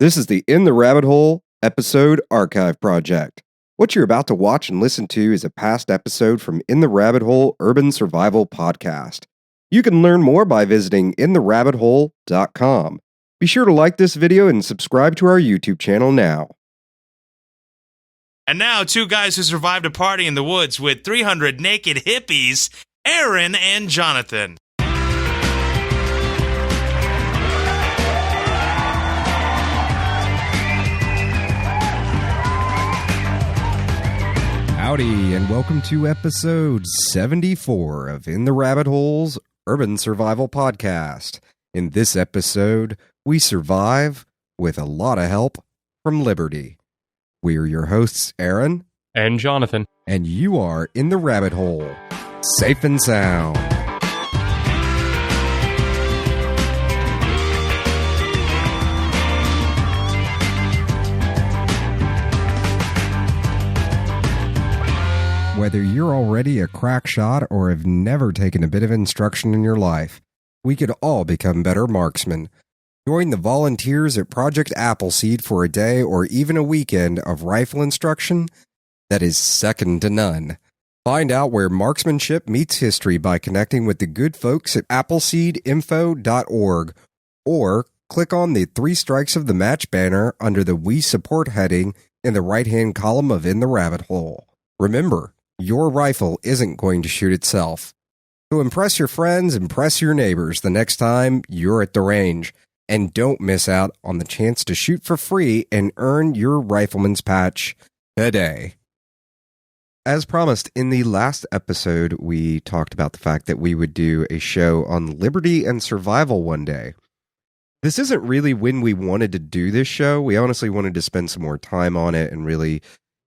This is the In the Rabbit Hole episode archive project. What you're about to watch and listen to is a past episode from In the Rabbit Hole Urban Survival Podcast. You can learn more by visiting intherabbithole.com. Be sure to like this video and subscribe to our YouTube channel now. And now, two guys who survived a party in the woods with 300 naked hippies, Aaron and Jonathan. Howdy, and welcome to episode 74 of In the Rabbit Hole's Urban Survival Podcast. In this episode, we survive with a lot of help from Liberty. We're your hosts, Aaron and Jonathan, and you are in the rabbit hole, safe and sound. Whether you're already a crack shot or have never taken a bit of instruction in your life, we could all become better marksmen. Join the volunteers at Project Appleseed for a day or even a weekend of rifle instruction that is second to none. Find out where marksmanship meets history by connecting with the good folks at appleseedinfo.org or click on the 3 Strikes of the Match banner under the We Support heading in the right-hand column of In the Rabbit Hole. Remember, your rifle isn't going to shoot itself. So impress your friends, impress your neighbors the next time you're at the range. And don't miss out on the chance to shoot for free and earn your rifleman's patch today. As promised, in the last episode, we talked about the fact that we would do a show on liberty and survival one day. This isn't really when we wanted to do this show. We honestly wanted to spend some more time on it and really,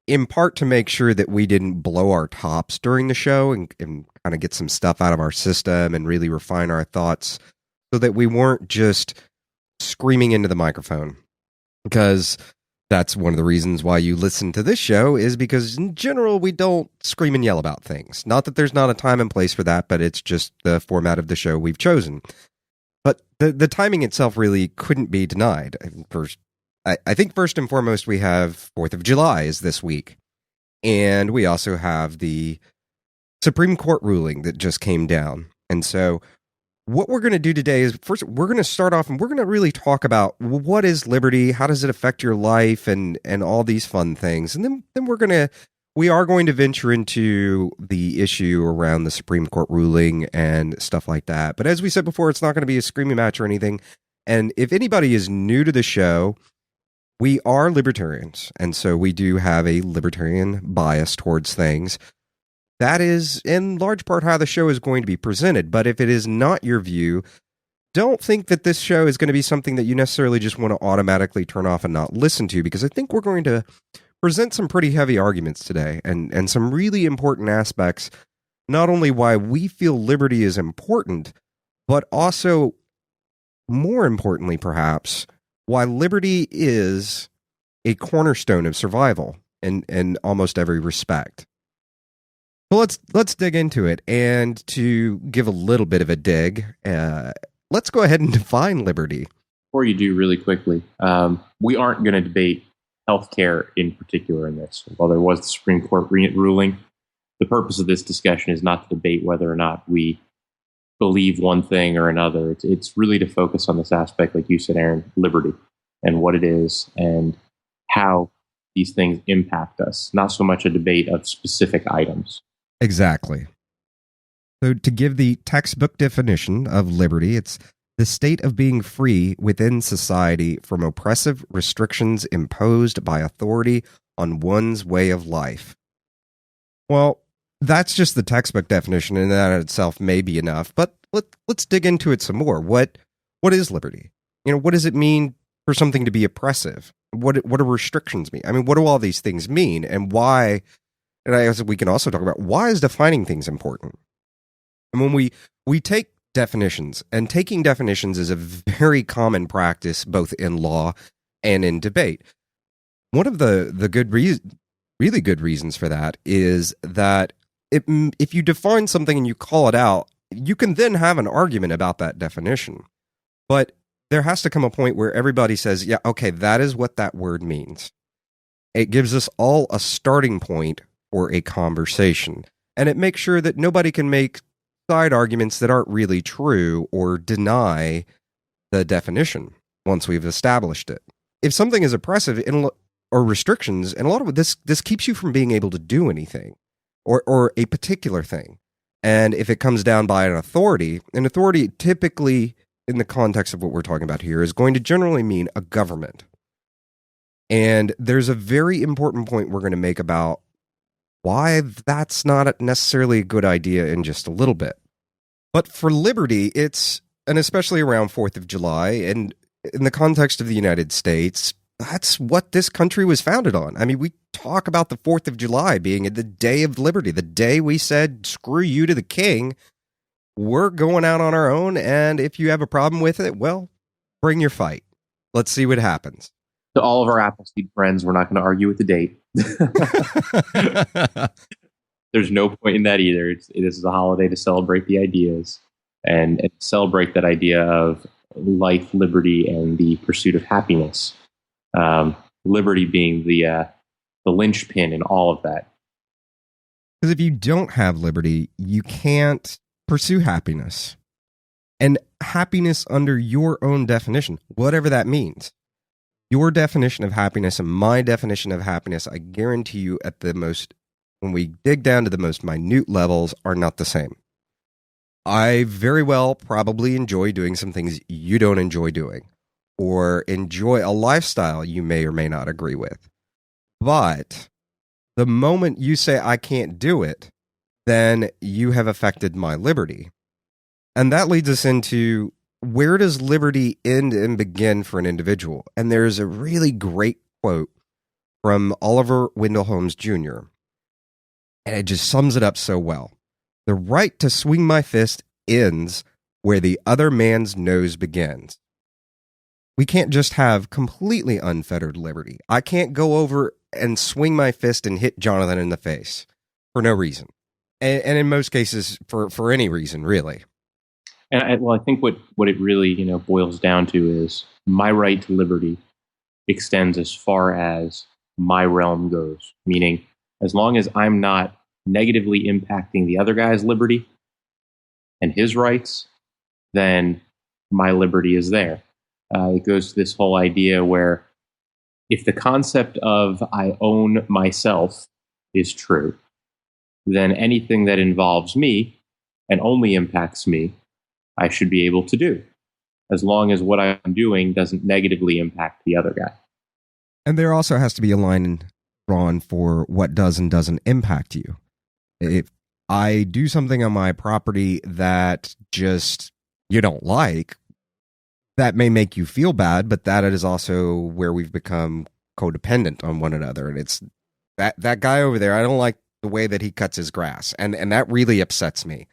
in part, to make sure that we didn't blow our tops during the show and kind of get some stuff out of our system and really refine our thoughts so that we weren't just screaming into the microphone. Because that's one of the reasons why you listen to this show, is because in general we don't scream and yell about things. Not that there's not a time and place for that, but it's just the format of the show we've chosen. But the timing itself really couldn't be denied. First, I think first and foremost we have 4th of July is this week. And we also have the Supreme Court ruling that just came down. And so what we're going to do today is, first, we're going to start off and we're going to really talk about what is liberty, how does it affect your life, and all these fun things. And then we are going to venture into the issue around the Supreme Court ruling and stuff like that. But as we said before, it's not going to be a screaming match or anything. And if anybody is new to the show, we are libertarians. And so we do have a libertarian bias towards things. That is, in large part, how the show is going to be presented. But if it is not your view, don't think that this show is going to be something that you necessarily just want to automatically turn off and not listen to, because I think we're going to present some pretty heavy arguments today and some really important aspects, not only why we feel liberty is important, but also, more importantly perhaps, why liberty is a cornerstone of survival in almost every respect. Well, let's dig into it, and to give a little bit of a dig, let's go ahead and define liberty. Before you do, really quickly, we aren't going to debate healthcare in particular in this. While there was the Supreme Court ruling, the purpose of this discussion is not to debate whether or not we believe one thing or another. It's really to focus on this aspect, like you said, Aaron, liberty, and what it is, and how these things impact us. Not so much a debate of specific items. Exactly. So to give the textbook definition of liberty, it's the state of being free within society from oppressive restrictions imposed by authority on one's way of life. Well, that's just the textbook definition, and that in itself may be enough, but let's dig into it some more. What is liberty? What does it mean for something to be oppressive? What do restrictions mean? I mean, what do all these things mean, and why? And I guess we can also talk about, why is defining things important? And when we take definitions, and taking definitions is a very common practice both in law and in debate. One of the really good reasons for that is that if you define something and you call it out, you can then have an argument about that definition. But there has to come a point where everybody says, yeah, okay, that is what that word means. It gives us all a starting point for a conversation. And it makes sure that nobody can make side arguments that aren't really true or deny the definition once we've established it. If something is oppressive or restrictions, and a lot of this keeps you from being able to do anything or a particular thing. And if it comes down by an authority typically, in the context of what we're talking about here, is going to generally mean a government. And there's a very important point we're going to make about why that's not necessarily a good idea in just a little bit. But for liberty, and especially around 4th of July, and in the context of the United States, that's what this country was founded on. I mean, we talk about the 4th of July being the day of liberty, the day we said, screw you to the king. We're going out on our own, and if you have a problem with it, well, bring your fight. Let's see what happens. To all of our Appleseed friends, we're not going to argue with the date. There's no point in that either. This is a holiday to celebrate the ideas and celebrate that idea of life, liberty, and the pursuit of happiness. Liberty being the linchpin in all of that. Because if you don't have liberty, you can't pursue happiness. And happiness under your own definition, whatever that means. Your definition of happiness and my definition of happiness, I guarantee you when we dig down to the most minute levels, are not the same. I very well probably enjoy doing some things you don't enjoy doing, or enjoy a lifestyle you may or may not agree with. But the moment you say I can't do it, then you have affected my liberty. And that leads us into, where does liberty end and begin for an individual? And there's a really great quote from Oliver Wendell Holmes Jr., and it just sums it up so well. The right to swing my fist ends where the other man's nose begins. We can't just have completely unfettered liberty. I can't go over and swing my fist and hit Jonathan in the face for no reason. And in most cases, for any reason, really. And I think what it really boils down to is my right to liberty extends as far as my realm goes. Meaning, as long as I'm not negatively impacting the other guy's liberty and his rights, then my liberty is there. It goes to this whole idea where if the concept of I own myself is true, then anything that involves me and only impacts me, I should be able to do, as long as what I'm doing doesn't negatively impact the other guy. And there also has to be a line drawn for what does and doesn't impact you. If I do something on my property that just you don't like, that may make you feel bad, but that is also where we've become codependent on one another. And it's that guy over there, I don't like the way that he cuts his grass. And that really upsets me.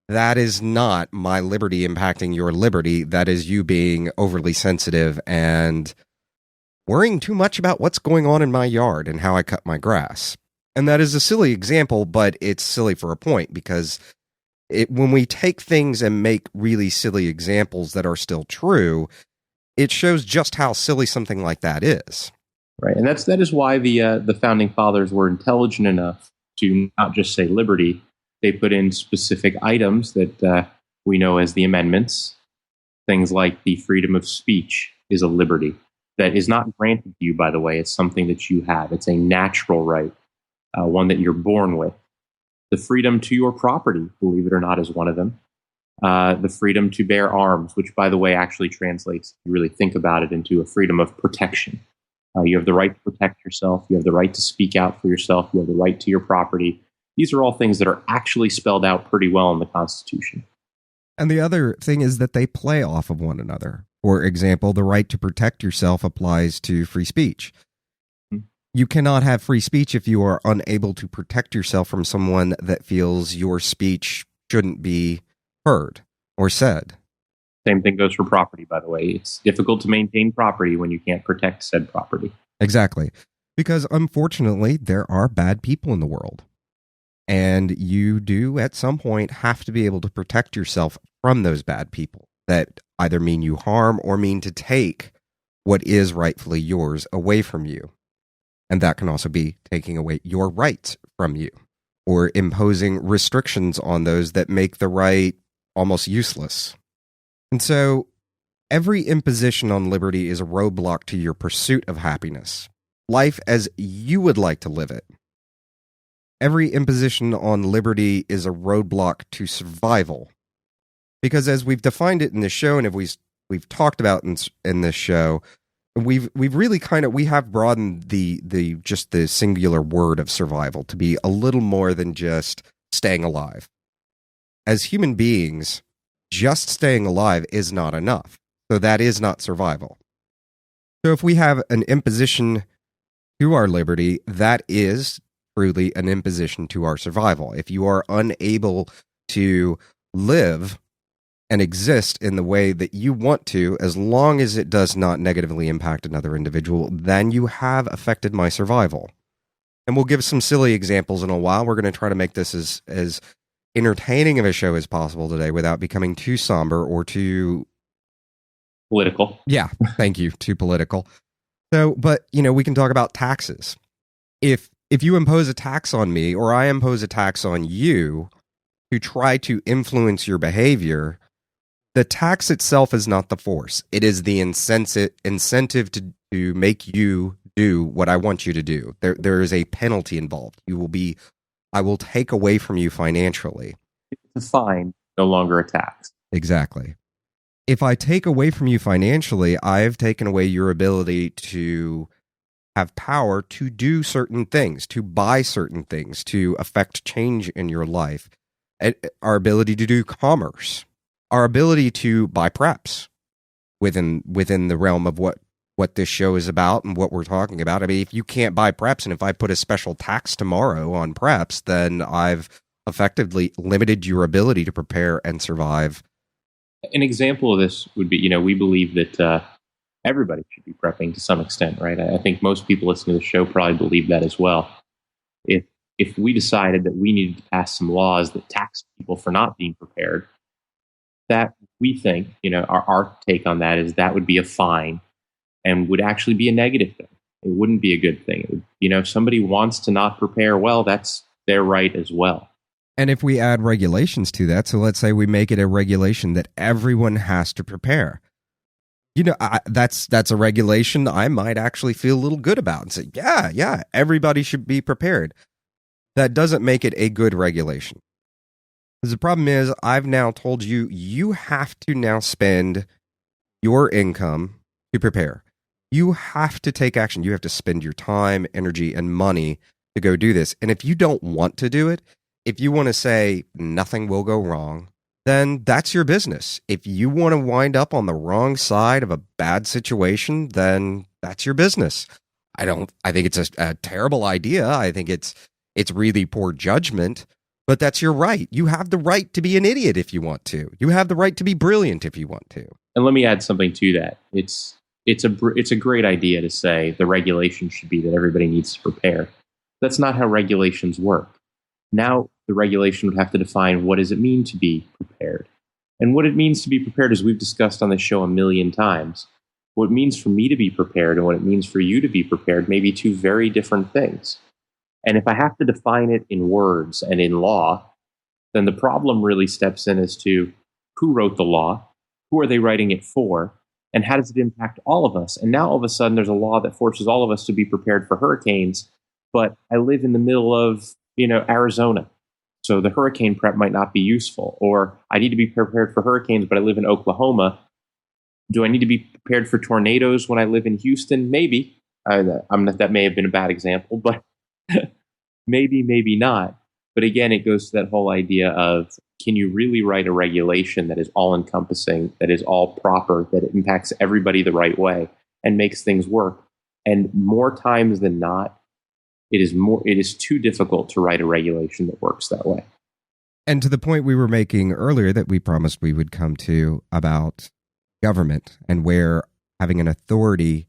That is not my liberty impacting your liberty. That is you being overly sensitive and worrying too much about what's going on in my yard and how I cut my grass. And that is a silly example, but it's silly for a point, because when we take things and make really silly examples that are still true, it shows just how silly something like that is. Right, and that is why the founding fathers were intelligent enough to not just say liberty. They put in specific items that we know as the amendments. Things like the freedom of speech is a liberty that is not granted to you, by the way. It's something that you have. It's a natural right, one that you're born with. The freedom to your property, believe it or not, is one of them. The freedom to bear arms, which, by the way, actually translates, if you really think about it, into a freedom of protection. You have the right to protect yourself. You have the right to speak out for yourself. You have the right to your property. These are all things that are actually spelled out pretty well in the Constitution. And the other thing is that they play off of one another. For example, the right to protect yourself applies to free speech. You cannot have free speech if you are unable to protect yourself from someone that feels your speech shouldn't be heard or said. Same thing goes for property, by the way. It's difficult to maintain property when you can't protect said property. Exactly. Because unfortunately, there are bad people in the world. And you do, at some point, have to be able to protect yourself from those bad people. that either mean you harm or mean to take what is rightfully yours away from you. And that can also be taking away your rights from you or imposing restrictions on those that make the right almost useless. And so every imposition on liberty is a roadblock to your pursuit of happiness, life as you would like to live it. Every imposition on liberty is a roadblock to survival. Because as we've defined it in this show, and if we've talked about in this show, we've really we have broadened the just the singular word of survival to be a little more than just staying alive. As human beings, just staying alive is not enough. So that is not survival. So if we have an imposition to our liberty, that is truly an imposition to our survival. If you are unable to live and exist in the way that you want to, as long as it does not negatively impact another individual, then you have affected my survival. And we'll give some silly examples in a while. We're going to try to make this as entertaining of a show as possible today without becoming too somber or too political. Yeah, thank you. Too political. So, but, we can talk about taxes. If you impose a tax on me or I impose a tax on you to try to influence your behavior, the tax itself is not the force. It is the incentive to make you do what I want you to do. There is a penalty involved. I will take away from you financially. It's a fine, no longer a tax. Exactly. If I take away from you financially, I've taken away your ability to have power to do certain things, to buy certain things, to affect change in your life. Our ability to do commerce, our ability to buy preps within the realm of what this show is about and what we're talking about. I mean, if you can't buy preps, and if I put a special tax tomorrow on preps, then I've effectively limited your ability to prepare and survive. An example of this would be, we believe that everybody should be prepping to some extent, right? I think most people listening to the show probably believe that as well. If we decided that we needed to pass some laws that tax people for not being prepared, that we think, our take on that is that would be a fine and would actually be a negative thing. It wouldn't be a good thing. If somebody wants to not prepare, well, that's their right as well. And if we add regulations to that, so let's say we make it a regulation that everyone has to prepare. That's a regulation I might actually feel a little good about and say, yeah, everybody should be prepared. That doesn't make it a good regulation. Because the problem is, I've now told you, you have to now spend your income to prepare. You have to take action. You have to spend your time, energy, and money to go do this. And if you don't want to do it, if you want to say nothing will go wrong, then that's your business. If you want to wind up on the wrong side of a bad situation, then that's your business. I think it's a terrible idea. I think it's really poor judgment, but that's your right. You have the right to be an idiot if you want to. You have the right to be brilliant if you want to. And let me add something to that. It's a great idea to say the regulation should be that everybody needs to prepare. That's not how regulations work. Now the regulation would have to define what does it mean to be prepared. And what it means to be prepared, as we've discussed on this show a million times, what it means for me to be prepared and what it means for you to be prepared may be two very different things. And if I have to define it in words and in law, then the problem really steps in as to who wrote the law, who are they writing it for, and how does it impact all of us? And now all of a sudden there's a law that forces all of us to be prepared for hurricanes, but I live in the middle of, Arizona. So the hurricane prep might not be useful. Or I need to be prepared for hurricanes, but I live in Oklahoma. Do I need to be prepared for tornadoes when I live in Houston? Maybe. That may have been a bad example, but maybe not. But again, it goes to that whole idea of, can you really write a regulation that is all-encompassing, that is all proper, that it impacts everybody the right way and makes things work? And more times than not, it is too difficult to write a regulation that works that way. And to the point we were making earlier that we promised we would come to about government and where having an authority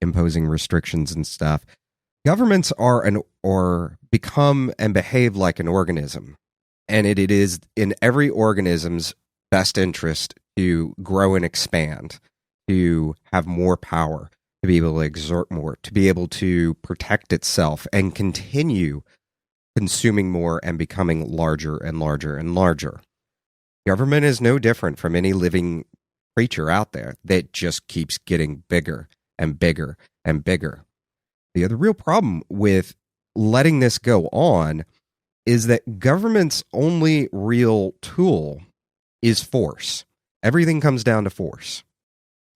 imposing restrictions and stuff, governments or become and behave like an organism. And it is in every organism's best interest to grow and expand, to have more power, to be able to exert more, to be able to protect itself and continue consuming more and becoming larger and larger and larger. Government is no different from any living creature out there that just keeps getting bigger and bigger and bigger. The other real problem with letting this go on is that government's only real tool is force. Everything comes down to force.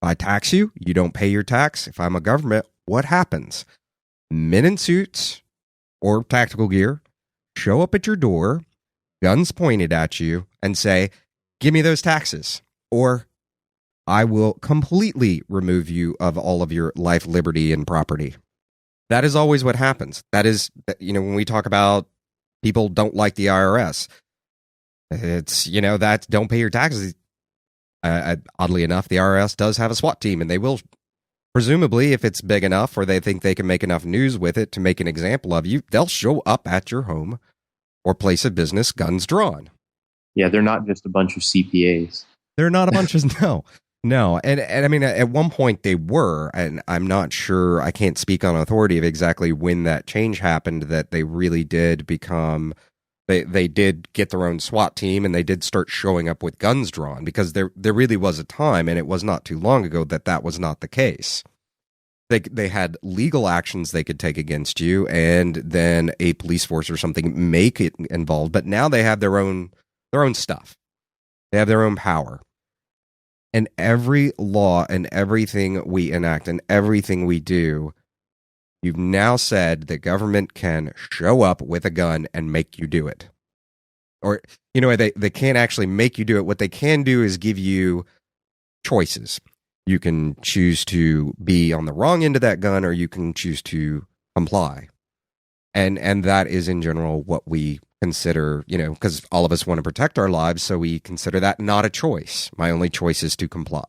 If I tax you, you don't pay your tax. If I'm a government, what happens? Men in suits or tactical gear show up at your door, guns pointed at you, and say, give me those taxes, or I will completely remove you of all of your life, liberty, and property. That is always what happens. That is, when we talk about people don't like the IRS, it's, that don't pay your taxes. Oddly enough, the IRS does have a SWAT team, and they will, presumably, if it's big enough or they think they can make enough news with it to make an example of you, they'll show up at your home or place of business, guns drawn. Yeah, they're not just a bunch of CPAs. They're not a bunch of, no. And I mean, at one point they were, and I'm not sure, I can't speak on authority of exactly when that change happened, that they really did become, they did get their own SWAT team, and they did start showing up with guns drawn, because there really was a time, and it was not too long ago, that was not the case. They had legal actions they could take against you, and then a police force or something make it involved. But now they have their own stuff. They have their own power. And every law and everything we enact and everything we do, you've now said the government can show up with a gun and make you do it. Or, they can't actually make you do it. What they can do is give you choices. You can choose to be on the wrong end of that gun, or you can choose to comply. And that is in general what we consider, because all of us want to protect our lives, so we consider that not a choice. My only choice is to comply,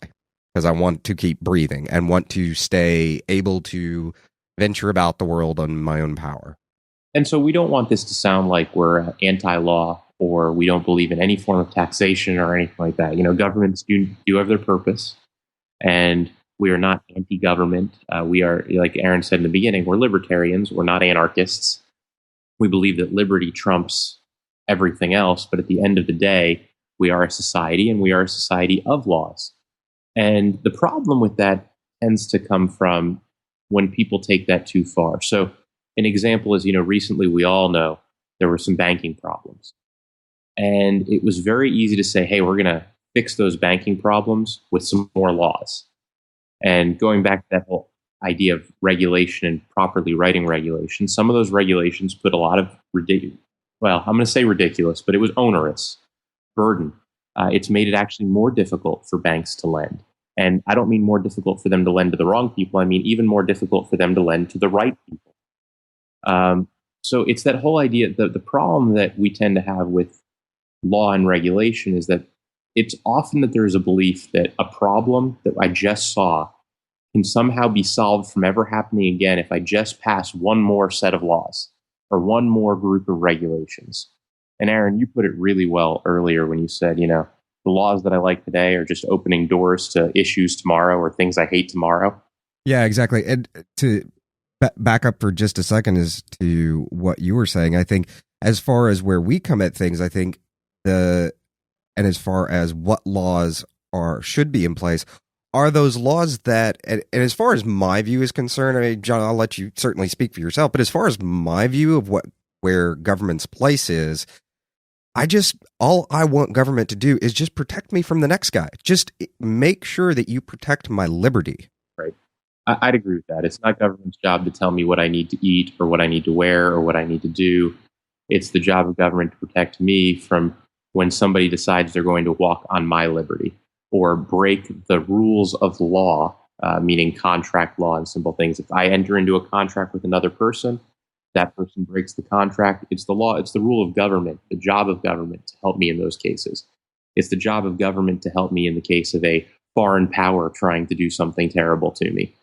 because I want to keep breathing and want to stay able to venture about the world on my own power. And so we don't want this to sound like we're anti-law or we don't believe in any form of taxation or anything like that. Governments do have their purpose. And we are not anti-government. We are, like Aaron said in the beginning, we're libertarians. We're not anarchists. We believe that liberty trumps everything else. But at the end of the day, we are a society, and we are a society of laws. And the problem with that tends to come from when people take that too far. So an example is, recently we all know there were some banking problems. And it was very easy to say, hey, we're going to fix those banking problems with some more laws. And going back to that whole idea of regulation and properly writing regulations, some of those regulations put a lot of I'm going to say ridiculous, but it was onerous burden. It's made it actually more difficult for banks to lend. And I don't mean more difficult for them to lend to the wrong people. I mean even more difficult for them to lend to the right people. So it's that whole idea, the problem that we tend to have with law and regulation is that it's often that there is a belief that a problem that I just saw can somehow be solved from ever happening again if I just pass one more set of laws or one more group of regulations. And Aaron, you put it really well earlier when you said, the laws that I like today are just opening doors to issues tomorrow or things I hate tomorrow. Yeah, exactly. And to back up for just a second as to what you were saying, I think as far as where we come at things, I think and as far as what laws should be in place, are those laws that, and as far as my view is concerned, I mean, John, I'll let you certainly speak for yourself, but as far as my view of where government's place is, all I want government to do is just protect me from the next guy. Just make sure that you protect my liberty. Right. I'd agree with that. It's not government's job to tell me what I need to eat or what I need to wear or what I need to do. It's the job of government to protect me from when somebody decides they're going to walk on my liberty or break the rules of law, meaning contract law and simple things. If I enter into a contract with another person, that person breaks the contract. It's the law. It's the rule of government, the job of government to help me in those cases. It's the job of government to help me in the case of a foreign power trying to do something terrible to me.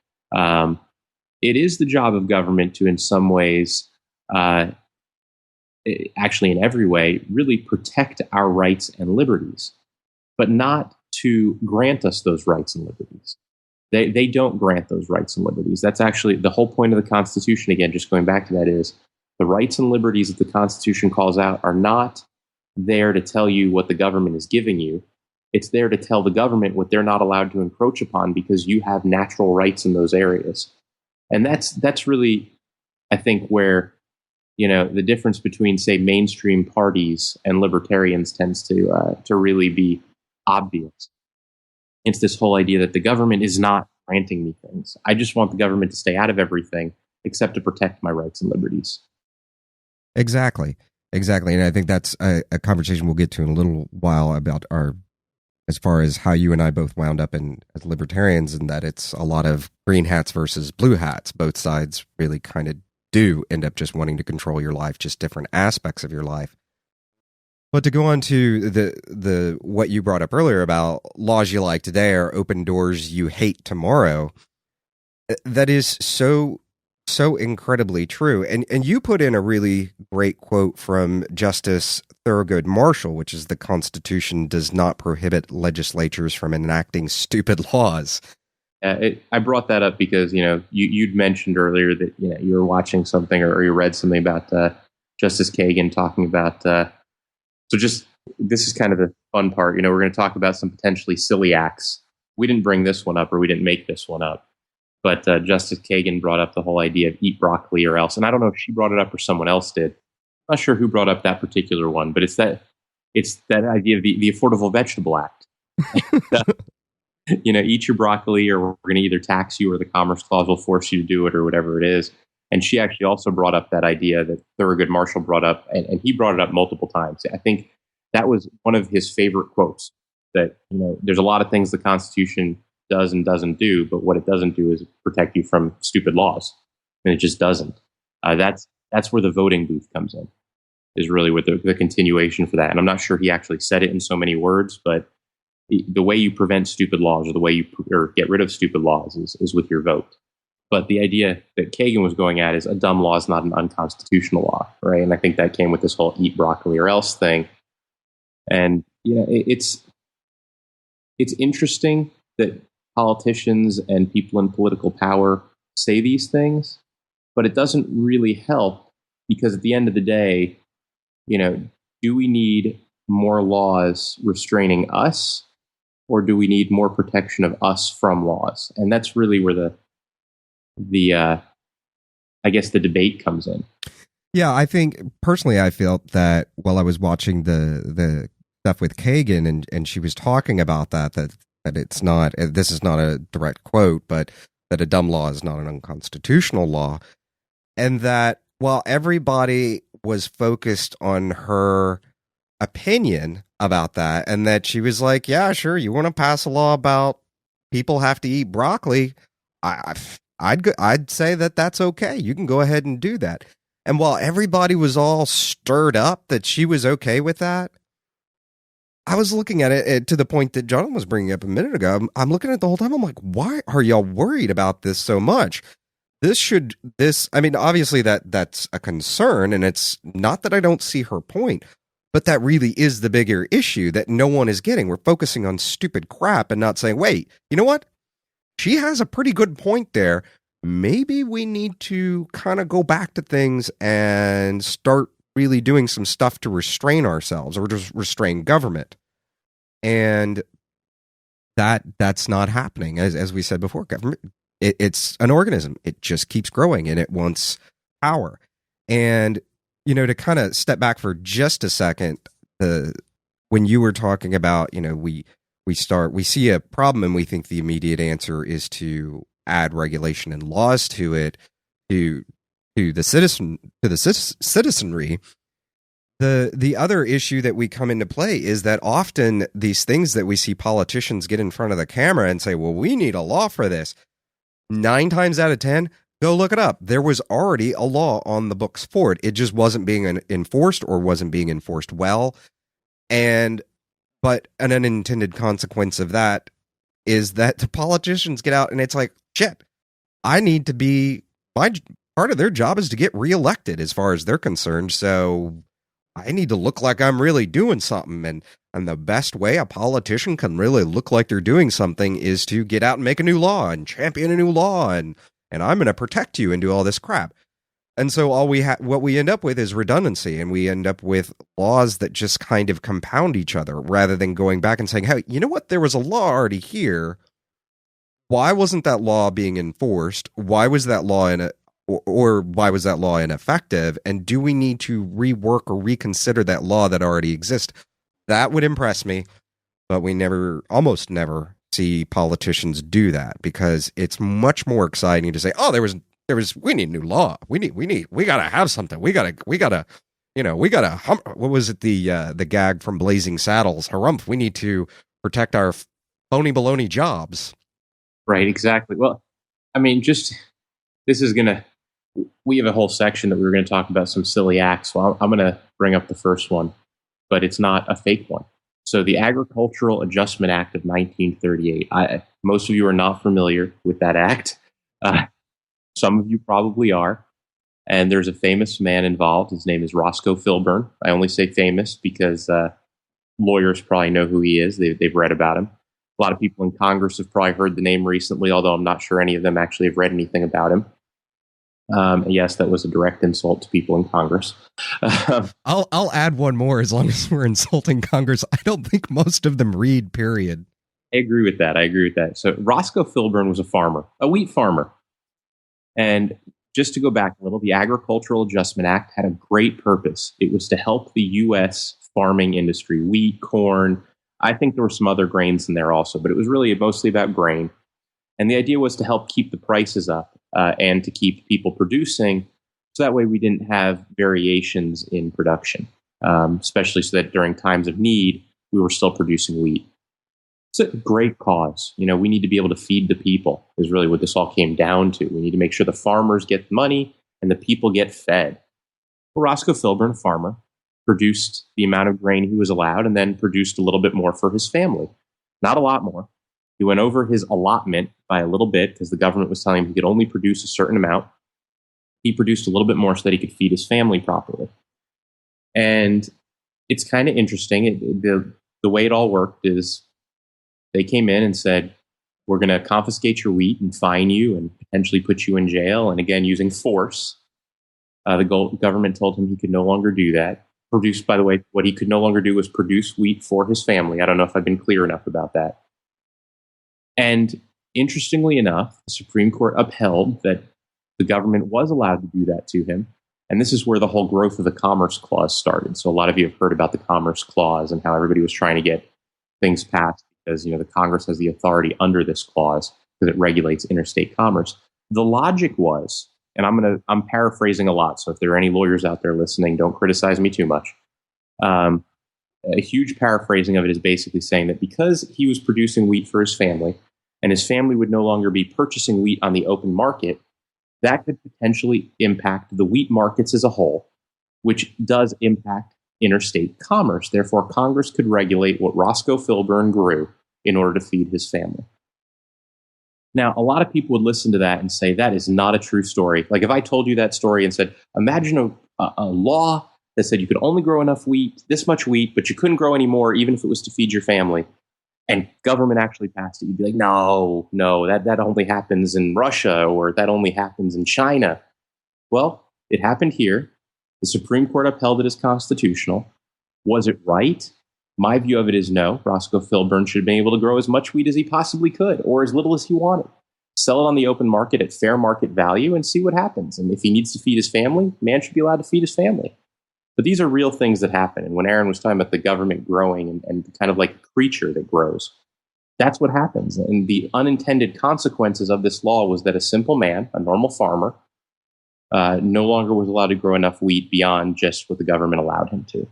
It is the job of government to, in some ways, actually in every way, really protect our rights and liberties, but not to grant us those rights and liberties. They don't grant those rights and liberties. That's actually the whole point of the Constitution. Again, just going back to that, is the rights and liberties that the Constitution calls out are not there to tell you what the government is giving you. It's there to tell the government what they're not allowed to encroach upon because you have natural rights in those areas. And that's really, I think, where, the difference between, say, mainstream parties and libertarians tends to really be obvious. It's this whole idea that the government is not granting me things. I just want the government to stay out of everything except to protect my rights and liberties. Exactly. And I think that's a conversation we'll get to in a little while about as far as how you and I both wound up as libertarians, and that it's a lot of green hats versus blue hats. Both sides really kind of do end up just wanting to control your life, just different aspects of your life. But to go on to the what you brought up earlier about laws you like today are open doors you hate tomorrow, that is so incredibly true. And you put in a really great quote from Justice Thurgood Marshall, which is, the Constitution does not prohibit legislatures from enacting stupid laws. I brought that up because, you'd mentioned earlier that, you were watching something or you read something about Justice Kagan talking about, this is kind of the fun part. We're going to talk about some potentially silly acts. We didn't bring this one up, or we didn't make this one up. But Justice Kagan brought up the whole idea of eat broccoli or else. And I don't know if she brought it up or someone else did. I'm not sure who brought up that particular one, but it's that idea of the Affordable Vegetable Act. Eat your broccoli, or we're going to either tax you or the Commerce Clause will force you to do it, or whatever it is. And she actually also brought up that idea that Thurgood Marshall brought up, and he brought it up multiple times. I think that was one of his favorite quotes, that, there's a lot of things the Constitution does and doesn't do, but what it doesn't do is protect you from stupid laws. And it just doesn't. That's where the voting booth comes in, is really what the continuation for that. And I'm not sure he actually said it in so many words, but the way you prevent stupid laws, or the way you get rid of stupid laws, is with your vote. But the idea that Kagan was going at is a dumb law is not an unconstitutional law, right? And I think that came with this whole eat broccoli or else thing. And it's interesting that politicians and people in political power say these things, but it doesn't really help, because at the end of the day, do we need more laws restraining us, or do we need more protection of us from laws? And that's really where the I guess the debate comes in. Yeah, I think personally, I felt that while I was watching the stuff with Kagan, and she was talking about that it's not, this is not a direct quote, but that a dumb law is not an unconstitutional law. And that while everybody was focused on her opinion about that, and that she was like, yeah, sure, you want to pass a law about people have to eat broccoli, I'd say that that's okay. You can go ahead and do that. And while everybody was all stirred up that she was okay with that, I was looking at it to the point that Jonathan was bringing up a minute ago. I'm looking at it the whole time. I'm like, why are y'all worried about this so much? Obviously that's a concern, and it's not that I don't see her point, but that really is the bigger issue that no one is getting. We're focusing on stupid crap and not saying, wait, you know what? She has a pretty good point there. Maybe we need to kind of go back to things and start really doing some stuff to restrain ourselves, or just restrain government. And that's not happening. As we said before, government, it's an organism. It just keeps growing, and it wants power. And, to kind of step back for just a second, when you were talking about, we see a problem, and we think the immediate answer is to add regulation and laws to it, to the citizenry. The other issue that we come into play is that often these things that we see politicians get in front of the camera and say, well, we need a law for this. 9 times out of 10, go look it up. There was already a law on the books for it. It just wasn't being enforced, or wasn't being enforced well. But an unintended consequence of that is that the politicians get out and it's like, shit, I need to be, part of their job is to get reelected as far as they're concerned. So I need to look like I'm really doing something. And And the best way a politician can really look like they're doing something is to get out and make a new law and champion a new law and I'm going to protect you and do all this crap. And so what we end up with is redundancy, and we end up with laws that just kind of compound each other rather than going back and saying, hey, you know what? There was a law already here. Why wasn't that law being enforced? Why was that law or why was that law ineffective? And do we need to rework or reconsider that law that already exists? That would impress me, but we almost never see politicians do that, because it's much more exciting to say, oh, we need new law. We gotta have something. We gotta, what was it? The gag from Blazing Saddles, harumph. We need to protect our phony baloney jobs. Right. Exactly. Well, I mean, we have a whole section that we were going to talk about some silly acts. So I'm going to bring up the first one, but it's not a fake one. So the Agricultural Adjustment Act of 1938. Most of you are not familiar with that act. Some of you probably are. And there's a famous man involved. His name is Roscoe Filburn. I only say famous because lawyers probably know who he is. They've read about him. A lot of people in Congress have probably heard the name recently, although I'm not sure any of them actually have read anything about him. Yes, that was a direct insult to people in Congress. I'll add one more as long as we're insulting Congress. I don't think most of them read, period. I agree with that. So Roscoe Filburn was a wheat farmer. And just to go back a little, the Agricultural Adjustment Act had a great purpose. It was to help the U.S. farming industry, wheat, corn. I think there were some other grains in there also, but it was really mostly about grain. And the idea was to help keep the prices up and to keep people producing, so that way we didn't have variations in production, especially so that during times of need, we were still producing wheat. It's a great cause. We need to be able to feed the people is really what this all came down to. We need to make sure the farmers get money and the people get fed. Well, Roscoe Filburn, a farmer, produced the amount of grain he was allowed and then produced a little bit more for his family. Not a lot more. He went over his allotment by a little bit because the government was telling him he could only produce a certain amount. He produced a little bit more so that he could feed his family properly. And it's kind of interesting. The way it all worked is they came in and said, we're going to confiscate your wheat and fine you and potentially put you in jail. And again, using force. The government told him he could no longer do that. By the way, what he could no longer do was produce wheat for his family. I don't know if I've been clear enough about that. And interestingly enough, the Supreme Court upheld that the government was allowed to do that to him. And this is where the whole growth of the Commerce Clause started. So a lot of you have heard about the Commerce Clause and how everybody was trying to get things passed because, the Congress has the authority under this clause because it regulates interstate commerce. The logic was, and I'm paraphrasing a lot, so if there are any lawyers out there listening, don't criticize me too much. A huge paraphrasing of it is basically saying that because he was producing wheat for his family, and his family would no longer be purchasing wheat on the open market, that could potentially impact the wheat markets as a whole, which does impact interstate commerce. Therefore, Congress could regulate what Roscoe Filburn grew in order to feed his family. Now, a lot of people would listen to that and say, that is not a true story. Like if I told you that story and said, imagine a law that said you could only grow enough wheat, this much wheat, but you couldn't grow any more, even if it was to feed your family, and government actually passed it, you'd be like, no, that only happens in Russia or that only happens in China. Well, it happened here. The Supreme Court upheld it as constitutional. Was it right? My view of it is no. Roscoe Filburn should have been able to grow as much wheat as he possibly could or as little as he wanted. Sell it on the open market at fair market value and see what happens. And if he needs to feed his family, man should be allowed to feed his family. But these are real things that happen. And when Aaron was talking about the government growing and kind of like a creature that grows, that's what happens. And the unintended consequences of this law was that a simple man, a normal farmer, no longer was allowed to grow enough wheat beyond just what the government allowed him to.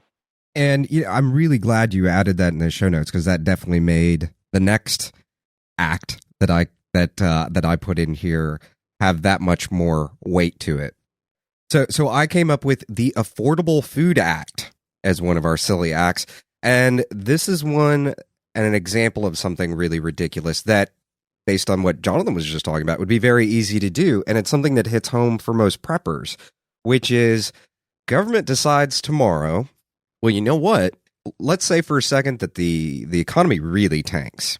And I'm really glad you added that in the show notes, because that definitely made the next act that I put in here have that much more weight to it. So I came up with the Affordable Food Act as one of our silly acts, and this is one and an example of something really ridiculous that, based on what Jonathan was just talking about, would be very easy to do, and it's something that hits home for most preppers, which is government decides tomorrow, well, you know what? let's say for a second that the economy really tanks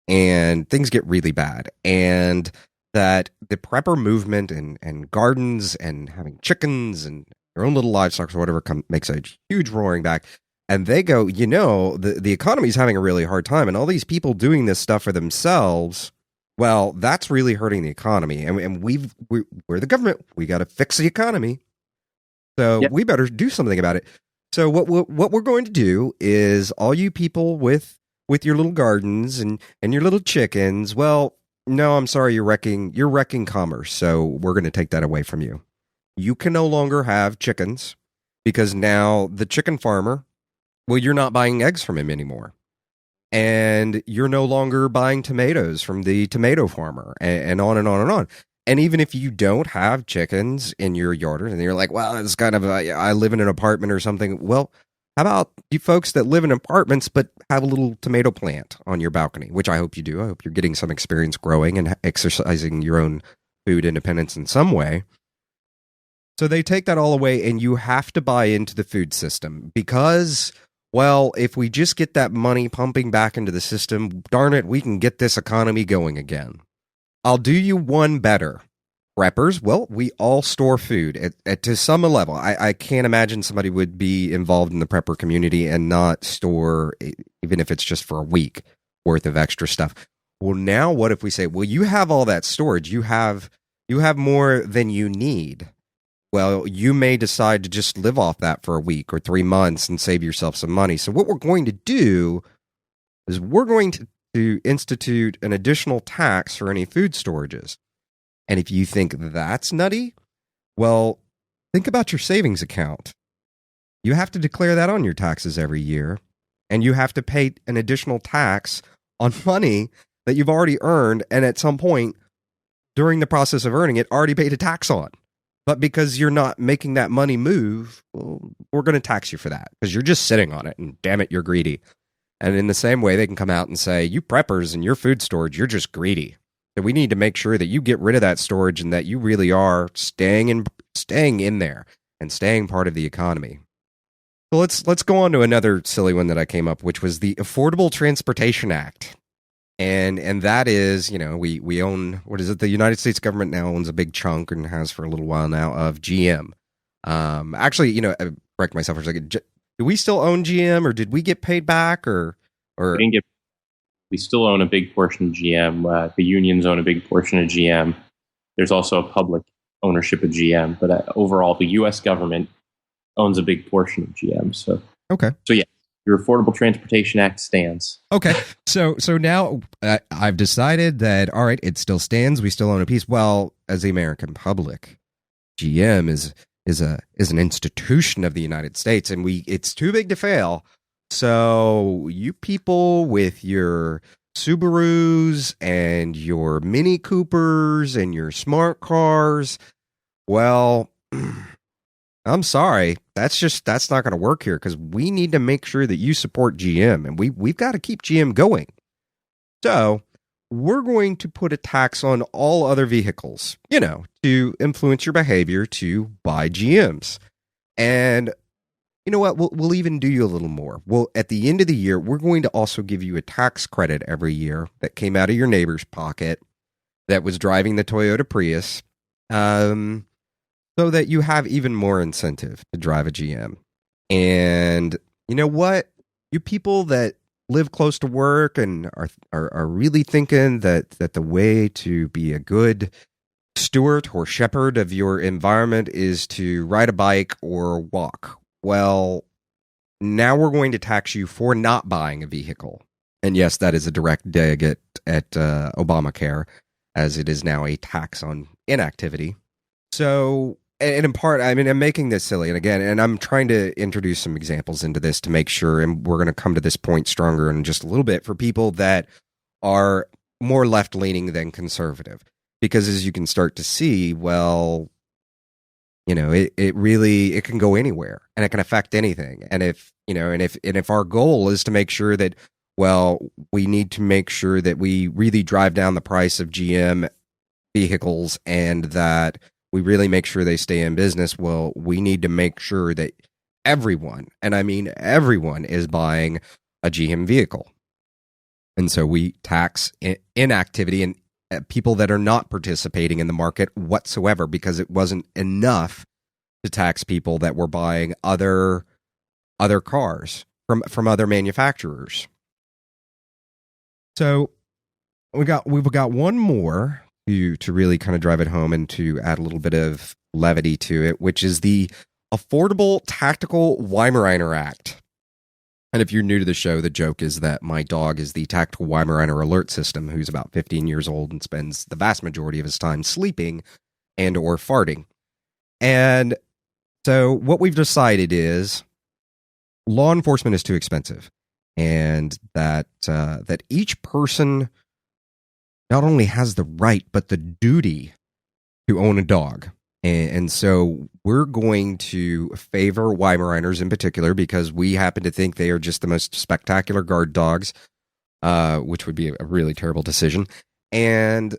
and things get really bad, and that the prepper movement and gardens and having chickens and their own little livestock or whatever makes a huge roaring back. And they go, the economy's having a really hard time, and all these people doing this stuff for themselves, well, that's really hurting the economy. And we're the government. We got to fix the economy. So we better do something about it. So what we're going to do is, all you people with your little gardens and your little chickens, well, no, I'm sorry, you're wrecking commerce. So we're going to take that away from you. You can no longer have chickens because now the chicken farmer, well, you're not buying eggs from him anymore. And you're no longer buying tomatoes from the tomato farmer, and on and on and on. And even if you don't have chickens in your yard, and you're like, well, it's kind of, I live in an apartment or something. Well, how about you folks that live in apartments but have a little tomato plant on your balcony, which I hope you do. I hope you're getting some experience growing and exercising your own food independence in some way. So they take that all away, and you have to buy into the food system because, well, if we just get that money pumping back into the system, darn it, we can get this economy going again. I'll do you one better. Preppers, well, we all store food to some level. I can't imagine somebody would be involved in the prepper community and not store, even if it's just for a week, worth of extra stuff. Well, now what if we say, well, you have all that storage. You have more than you need. Well, you may decide to just live off that for a week or 3 months and save yourself some money. So what we're going to do is we're going to institute an additional tax for any food storages. And if you think that's nutty, well, think about your savings account. You have to declare that on your taxes every year, and you have to pay an additional tax on money that you've already earned, and at some point during the process of earning it, already paid a tax on. But because you're not making that money move, well, we're going to tax you for that because you're just sitting on it, and damn it, you're greedy. And in the same way, they can come out and say, you preppers and your food storage, you're just greedy. So we need to make sure that you get rid of that storage and that you really are staying in there and staying part of the economy. So let's go on to another silly one that I came up, which was the Affordable Transportation Act. And that is, we own, what is it? The United States government now owns a big chunk, and has for a little while now, of GM. Actually, correct myself for a second. Do we still own GM, or did we get paid back, or? We still own a big portion of GM. The unions own a big portion of GM. There's also a public ownership of GM, but overall, the U.S. government owns a big portion of GM. So okay. So yeah, your Affordable Transportation Act stands. Okay. So now I've decided that, all right, it still stands. We still own a piece. Well, as the American public, GM is an institution of the United States, and it's too big to fail. So you people with your Subarus and your Mini Coopers and your smart cars, well, I'm sorry. That's not going to work here, because we need to make sure that you support GM, and we've got to keep GM going. So we're going to put a tax on all other vehicles, to influence your behavior to buy GMs. And you know what? We'll even do you a little more. Well, at the end of the year, we're going to also give you a tax credit every year that came out of your neighbor's pocket that was driving the Toyota Prius, so that you have even more incentive to drive a GM. And you know what? You people that live close to work and are really thinking that the way to be a good steward or shepherd of your environment is to ride a bike or walk. Well, now we're going to tax you for not buying a vehicle. And yes, that is a direct dig at Obamacare, as it is now a tax on inactivity. So, and in part, I'm making this silly, and I'm trying to introduce some examples into this to make sure, and we're going to come to this point stronger in just a little bit, for people that are more left-leaning than conservative. Because as you can start to see, well, it can go anywhere, and it can affect anything. And if our goal is to make sure that, well, we need to make sure that we really drive down the price of GM vehicles, and that we really make sure they stay in business, well, we need to make sure that everyone, and I mean everyone, is buying a GM vehicle. And so we tax inactivity and people that are not participating in the market whatsoever, because it wasn't enough to tax people that were buying other cars from other manufacturers. So we've got one more to really kind of drive it home and to add a little bit of levity to it, which is the Affordable Tactical Weimaraner Act. And if you're new to the show, the joke is that my dog is the Tactical Weimaraner alert system, who's about 15 years old and spends the vast majority of his time sleeping and or farting. And so what we've decided is law enforcement is too expensive, and that each person not only has the right but the duty to own a dog. And so we're going to favor Weimaraners in particular, because we happen to think they are just the most spectacular guard dogs, which would be a really terrible decision. And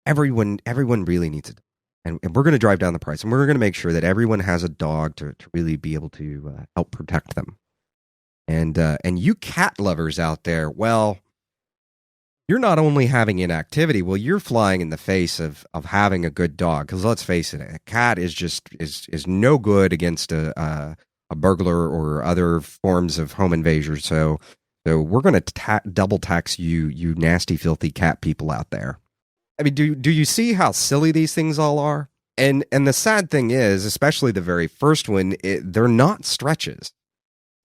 everyone really needs it. And we're going to drive down the price, and we're going to make sure that everyone has a dog to really be able to help protect them. And you cat lovers out there, well, you're not only having inactivity, well, you're flying in the face of having a good dog. Because let's face it, a cat is no good against a burglar or other forms of home invasion. So we're going to double tax you nasty, filthy cat people out there. I mean, do you see how silly these things all are? And the sad thing is, especially the very first one, they're not stretches.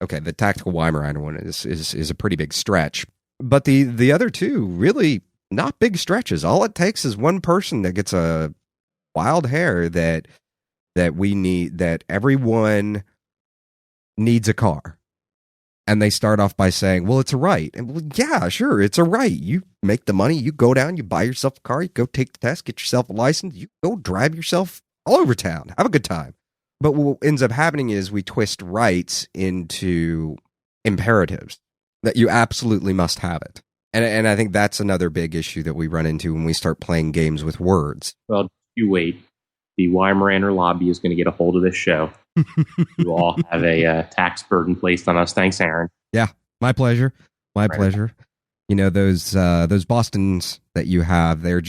Okay, the Tactical Weimaraner one is a pretty big stretch. But the other two, really not big stretches. All it takes is one person that gets a wild hair that we need, that everyone needs a car. And they start off by saying, well, it's a right. And well, yeah, sure, it's a right. You make the money, you go down, you buy yourself a car, you go take the test, get yourself a license, you go drive yourself all over town, have a good time. But what ends up happening is we twist rights into imperatives, that you absolutely must have it. And I think that's another big issue that we run into when we start playing games with words. Well, you wait. The Weimaraner lobby is going to get a hold of this show. You all have a tax burden placed on us. Thanks, Aaron. Yeah, my pleasure. My pleasure. You know, those Bostons that you have, they're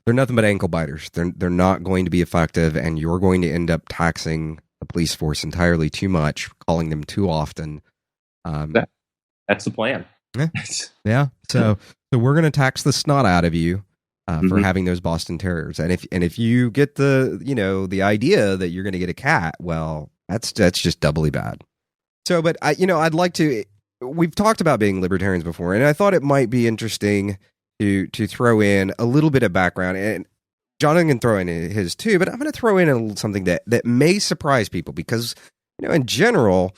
nothing but ankle biters. They're not going to be effective, and you're going to end up taxing the police force entirely too much, calling them too often. That's the plan. Yeah. So we're going to tax the snot out of you for having those Boston Terriers. And if you get the idea that you're going to get a cat, well, that's just doubly bad. So, but I'd like to. We've talked about being libertarians before, and I thought it might be interesting to throw in a little bit of background. And Jonathan can throw in his too, but I'm going to throw in something that may surprise people, because in general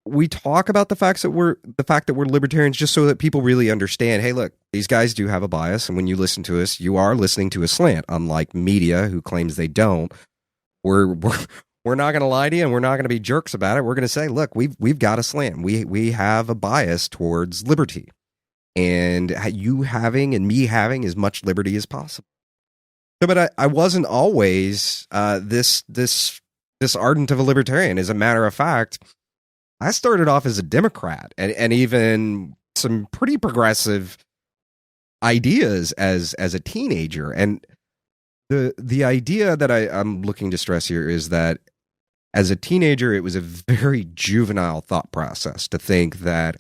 we talk about the fact that we're libertarians just so that people really understand, hey, look, these guys do have a bias, and when you listen to us, you are listening to a slant, unlike media who claims they don't. We're not going to lie to you, and we're not going to be jerks about it. We're going to say, look, we've got a slant. We have a bias towards liberty, and you having and me having as much liberty as possible. So, but I wasn't always this ardent of a libertarian. As a matter of fact, I started off as a Democrat, and even some pretty progressive ideas as a teenager. And the idea that I'm looking to stress here is that as a teenager, it was a very juvenile thought process to think that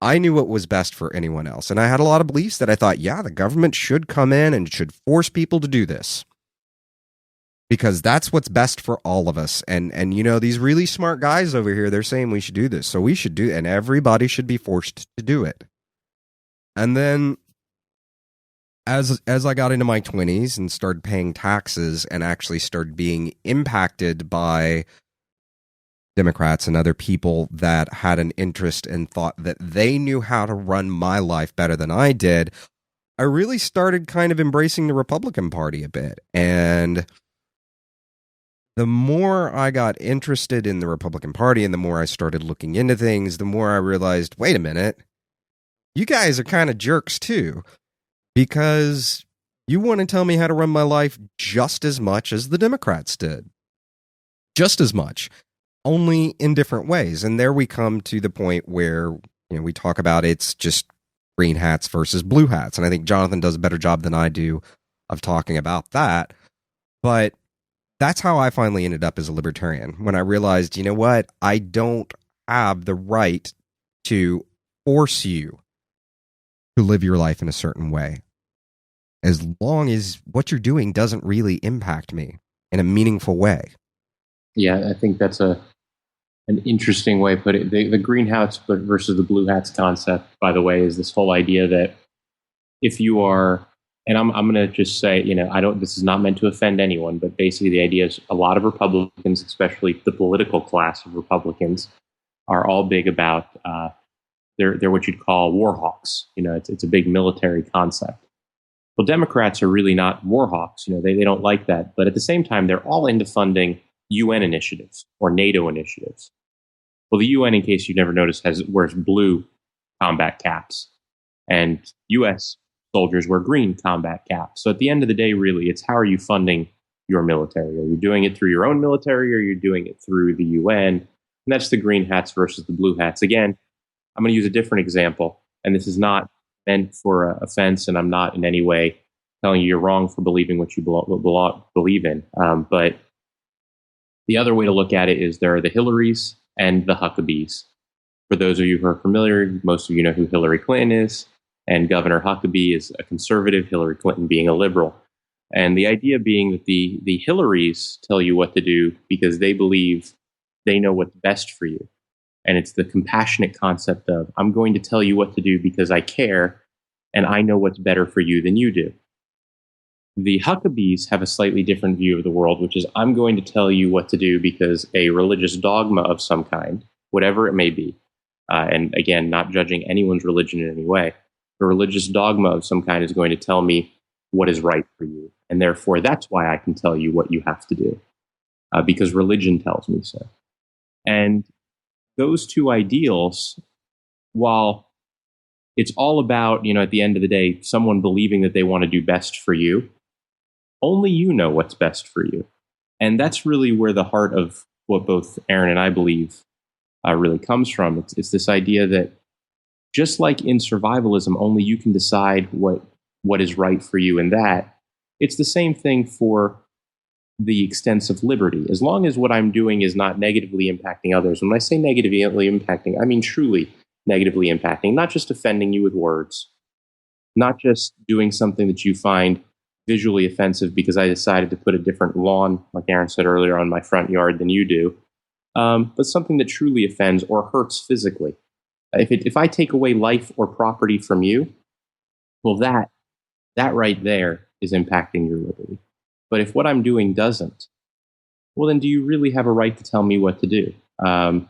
I knew what was best for anyone else. And I had a lot of beliefs that I thought, yeah, the government should come in and should force people to do this, because that's what's best for all of us. And these really smart guys over here, they're saying we should do this. So we should do it, and everybody should be forced to do it. And then as I got into my 20s and started paying taxes and actually started being impacted by Democrats and other people that had an interest and thought that they knew how to run my life better than I did, I really started kind of embracing the Republican Party a bit. And the more I got interested in the Republican Party and the more I started looking into things, the more I realized, wait a minute, you guys are kind of jerks too, because you want to tell me how to run my life just as much as the Democrats did. Just as much. only in different ways. And there we come to the point where, we talk about it's just green hats versus blue hats. And I think Jonathan does a better job than I do of talking about that. But that's how I finally ended up as a libertarian, when I realized, you know what? I don't have the right to force you to live your life in a certain way, as long as what you're doing doesn't really impact me in a meaningful way. Yeah, I think that's an interesting way to put it. The green hats versus the blue hats concept, by the way, is this whole idea that if you are, and I'm going to just say, this is not meant to offend anyone, but basically the idea is a lot of Republicans, especially the political class of Republicans, are all big about, they're what you'd call war hawks. It's a big military concept. Well, Democrats are really not war hawks. They don't like that. But at the same time, they're all into funding UN initiatives or NATO initiatives. Well, the UN, in case you've never noticed, wears blue combat caps, and U.S. soldiers wear green combat caps. So at the end of the day, really, it's how are you funding your military? Are you doing it through your own military, or are you doing it through the UN? And that's the green hats versus the blue hats. Again, I'm going to use a different example, and this is not meant for offense, and I'm not in any way telling you you're wrong for believing what you believe in. But the other way to look at it is there are the Hillarys and the Huckabees. For those of you who are familiar, most of you know who Hillary Clinton is, and Governor Huckabee is a conservative, Hillary Clinton being a liberal. And the idea being that the Hillarys tell you what to do because they believe they know what's best for you. And it's the compassionate concept of, I'm going to tell you what to do because I care, and I know what's better for you than you do. The Huckabees have a slightly different view of the world, which is, I'm going to tell you what to do because a religious dogma of some kind, whatever it may be, and again, not judging anyone's religion in any way, a religious dogma of some kind is going to tell me what is right for you. And therefore, that's why I can tell you what you have to do, because religion tells me so. And those two ideals, while it's all about, at the end of the day, someone believing that they want to do best for you, only you know what's best for you. And that's really where the heart of what both Aaron and I believe really comes from. It's this idea that just like in survivalism, only you can decide what is right for you in that. It's the same thing for the extensive liberty. As long as what I'm doing is not negatively impacting others. When I say negatively impacting, I mean truly negatively impacting, not just offending you with words, not just doing something that you find visually offensive because I decided to put a different lawn, like Aaron said earlier, on my front yard than you do, but something that truly offends or hurts physically. If I take away life or property from you, well, that right there is impacting your liberty. But if what I'm doing doesn't, well, then do you really have a right to tell me what to do? And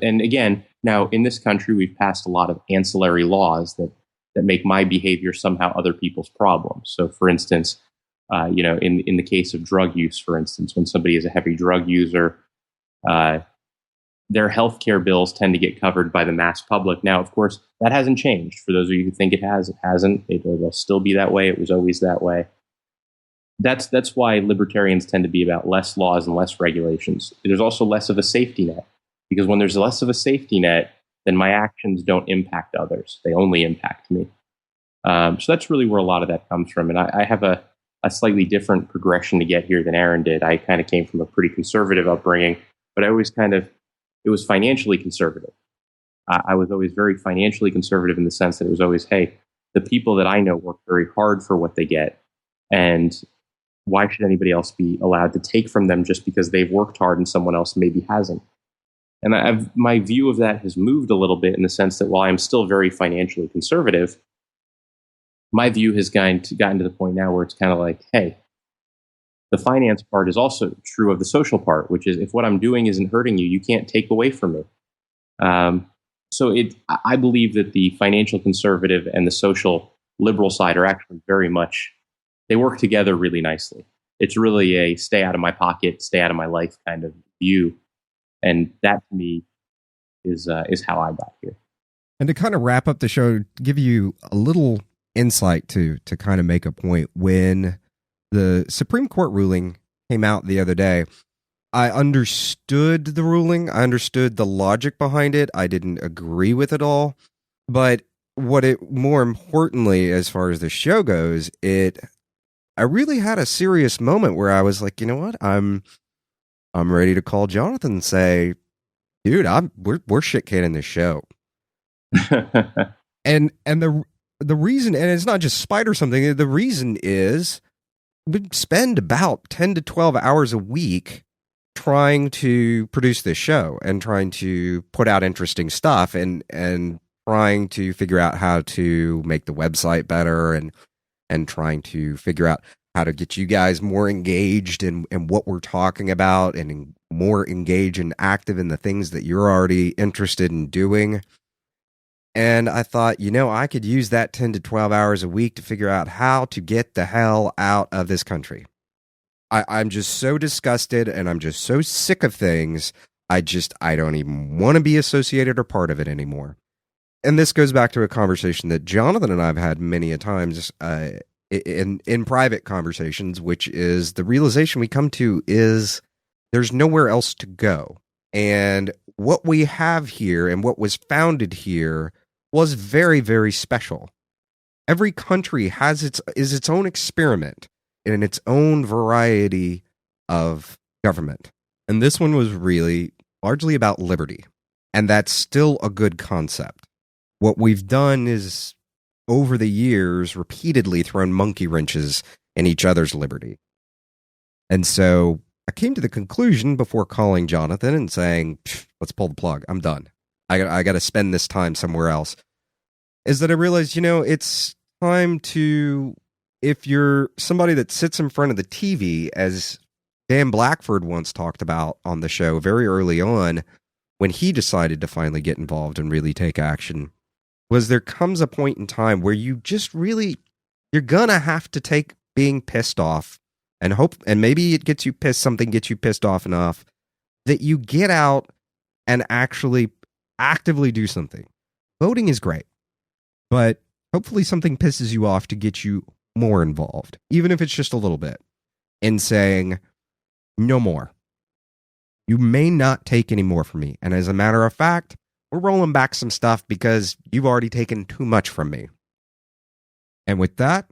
again, now in this country, we've passed a lot of ancillary laws that make my behavior somehow other people's problems. So, for instance, in the case of drug use, for instance, when somebody is a heavy drug user, their healthcare bills tend to get covered by the mass public. Now, of course, that hasn't changed. For those of you who think it has, it hasn't. It'll still be that way. It was always that way. That's why libertarians tend to be about less laws and less regulations. There's also less of a safety net, because when there's less of a safety net, then my actions don't impact others. They only impact me. So that's really where a lot of that comes from. And I have a slightly different progression to get here than Aaron did. I kind of came from a pretty conservative upbringing, but I always it was financially conservative. I was always very financially conservative in the sense that it was always, hey, the people that I know work very hard for what they get. And why should anybody else be allowed to take from them just because they've worked hard and someone else maybe hasn't? And my view of that has moved a little bit in the sense that while I'm still very financially conservative, my view has gotten to the point now where it's kind of like, hey, the finance part is also true of the social part, which is if what I'm doing isn't hurting you, you can't take away from me. So I believe that the financial conservative and the social liberal side are actually very much, they work together really nicely. It's really a stay out of my pocket, stay out of my life kind of view. And that to me is how I got here. And to kind of wrap up the show, give you a little insight to kind of make a point. When the Supreme Court ruling came out the other day, I understood the ruling. I understood the logic behind it. I didn't agree with it all. But more importantly, as far as the show goes, I really had a serious moment where I was like, you know what? I'm ready to call Jonathan and say, dude, we're shit canning this show. and the reason, and it's not just spite or something, the reason is we spend about 10 to 12 hours a week trying to produce this show and trying to put out interesting stuff and trying to figure out how to make the website better and trying to figure out how to get you guys more engaged in what we're talking about and more engaged and active in the things that you're already interested in doing. And I thought, I could use that 10 to 12 hours a week to figure out how to get the hell out of this country. I'm just so disgusted and I'm just so sick of things. I don't even want to be associated or part of it anymore. And this goes back to a conversation that Jonathan and I have had many a times in private conversations, which is the realization we come to is there's nowhere else to go. And what we have here and what was founded here was very, very special. Every country is its own experiment in its own variety of government. And this one was really largely about liberty. And that's still a good concept. What we've done is, over the years, repeatedly thrown monkey wrenches in each other's liberty. And so I came to the conclusion before calling Jonathan and saying, let's pull the plug. I'm done. I got to spend this time somewhere else. Is that I realized, it's time to, if you're somebody that sits in front of the TV, as Dan Blackford once talked about on the show very early on, when he decided to finally get involved and really take action, was there comes a point in time where you just really, you're gonna have to take being pissed off and hope, and maybe it gets you pissed, something gets you pissed off enough that you get out and actually actively do something. Voting is great, but hopefully something pisses you off to get you more involved, even if it's just a little bit, in saying, no more. You may not take any more from me. And as a matter of fact, we're rolling back some stuff because you've already taken too much from me. And with that,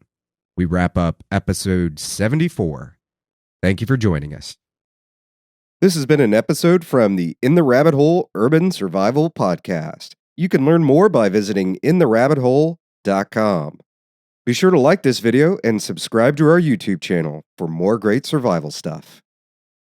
we wrap up episode 74. Thank you for joining us. This has been an episode from the In the Rabbit Hole Urban Survival Podcast. You can learn more by visiting intherabbithole.com. Be sure to like this video and subscribe to our YouTube channel for more great survival stuff.